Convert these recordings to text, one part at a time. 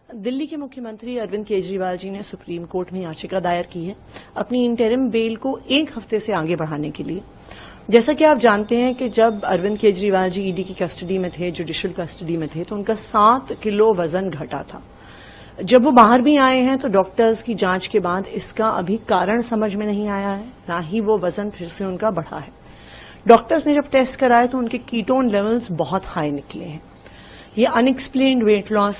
दिल्ली के मुख्यमंत्री अरविंद केजरीवाल जी ने सुप्रीम कोर्ट में याचिका दायर की है अपनी इंटरिम बेल को 1 हफ्ते से आगे बढ़ाने के लिए। जैसा कि आप जानते हैं कि जब अरविंद केजरीवाल जी ईडी की कस्टडी में थे, जुडिशियल कस्टडी में थे, तो उनका 7 किलो वजन घटा था। जब वो बाहर भी आए हैं तो डॉक्टर्स की जांच के बाद इसका अभी कारण समझ में नहीं आया है, ना ही वो वजन फिर से उनका बढ़ा है। डॉक्टर्स ने जब टेस्ट कराए तो उनके कीटोन लेवल्स बहुत हाई निकले हैं। ये unexplained weight loss,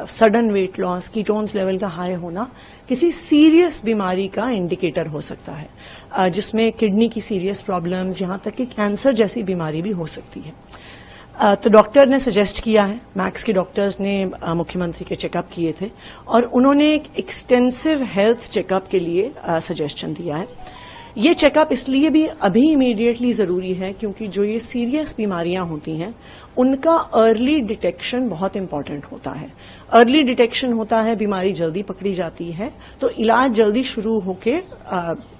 sudden weight loss, ketones level का हाई होना किसी सीरियस बीमारी का इंडिकेटर हो सकता है, जिसमें किडनी की सीरियस प्रॉब्लम्स, यहां तक कि कैंसर जैसी बीमारी भी हो सकती है। तो डॉक्टर ने सजेस्ट किया है, मैक्स के डॉक्टर्स ने मुख्यमंत्री के चेकअप किए थे और उन्होंने एक एक्सटेंसिव हेल्थ चेकअप के लिए सजेशन दिया है। ये चेकअप इसलिए भी अभी इमीडिएटली जरूरी है क्योंकि जो ये सीरियस बीमारियां होती हैं उनका अर्ली डिटेक्शन बहुत इंपॉर्टेंट होता है। अर्ली डिटेक्शन होता है, बीमारी जल्दी पकड़ी जाती है तो इलाज जल्दी शुरू होके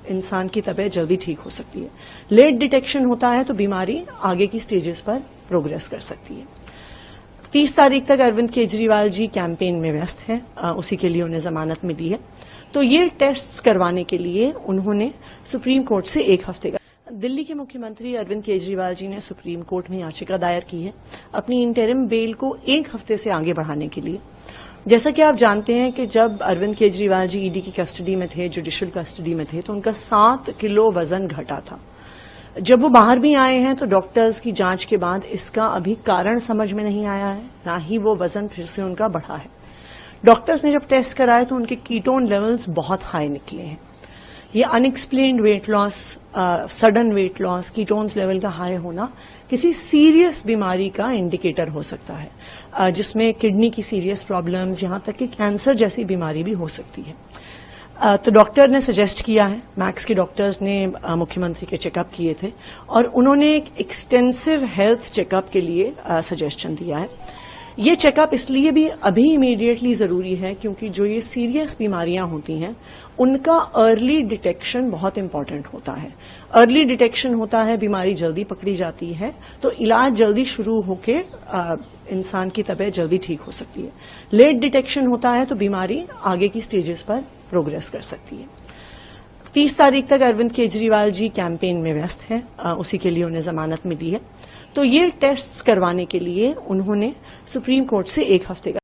इंसान की तबीयत जल्दी ठीक हो सकती है। लेट डिटेक्शन होता है तो बीमारी आगे की स्टेजेस पर प्रोग्रेस कर सकती है। 30 तारीख तक अरविंद केजरीवाल जी कैंपेन में व्यस्त हैं, उसी के लिए उन्हें जमानत मिली है। तो ये टेस्ट्स करवाने के लिए उन्होंने सुप्रीम कोर्ट से 1 हफ्ते का। दिल्ली के मुख्यमंत्री अरविंद केजरीवाल जी ने सुप्रीम कोर्ट में याचिका दायर की है अपनी इंटरिम बेल को 1 हफ्ते से आगे बढ़ाने के लिए। जैसा कि आप जानते हैं कि जब अरविंद केजरीवाल जी ईडी की कस्टडी में थे, जुडिशियल कस्टडी में थे, तो उनका 7 किलो वजन घटा था। जब वो बाहर भी आए हैं तो डॉक्टर्स की जांच के बाद इसका अभी कारण समझ में नहीं आया है, ना ही वो वजन फिर से उनका बढ़ा है। डॉक्टर्स ने जब टेस्ट कराए तो उनके कीटोन लेवल्स बहुत हाई निकले हैं। ये unexplained weight loss, sudden weight loss, ketones level का हाई होना किसी सीरियस बीमारी का इंडिकेटर हो सकता है, जिसमें किडनी की सीरियस प्रॉब्लम्स, यहां तक कि कैंसर जैसी बीमारी भी हो सकती है। तो डॉक्टर ने सजेस्ट किया है, मैक्स के डॉक्टर्स ने मुख्यमंत्री के चेकअप किए थे और उन्होंने एक एक्सटेंसिव हेल्थ चेकअप के लिए सजेशन दिया है। ये चेकअप इसलिए भी अभी इमीडिएटली जरूरी है क्योंकि जो ये सीरियस बीमारियां होती हैं उनका अर्ली डिटेक्शन बहुत इंपॉर्टेंट होता है। अर्ली डिटेक्शन होता है, बीमारी जल्दी पकड़ी जाती है तो इलाज जल्दी शुरू होके इंसान की तबीयत जल्दी ठीक हो सकती है। लेट डिटेक्शन होता है तो बीमारी आगे की स्टेजेस पर प्रोग्रेस कर सकती है। 30 तारीख तक अरविंद केजरीवाल जी कैंपेन में व्यस्त हैं, उसी के लिए उन्हें जमानत मिली है। तो ये टेस्ट्स करवाने के लिए उन्होंने सुप्रीम कोर्ट से 1 हफ्ते का।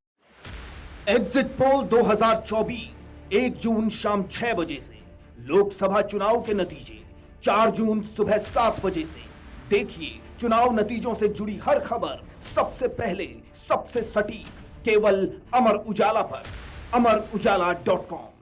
एग्जिट पोल 2024 1 जून शाम 6 बजे से, लोकसभा चुनाव के नतीजे 4 जून सुबह 7 बजे से। देखिए चुनाव नतीजों से जुड़ी हर खबर सबसे पहले, सबसे सटीक, केवल अमर उजाला पर, amarujala.com।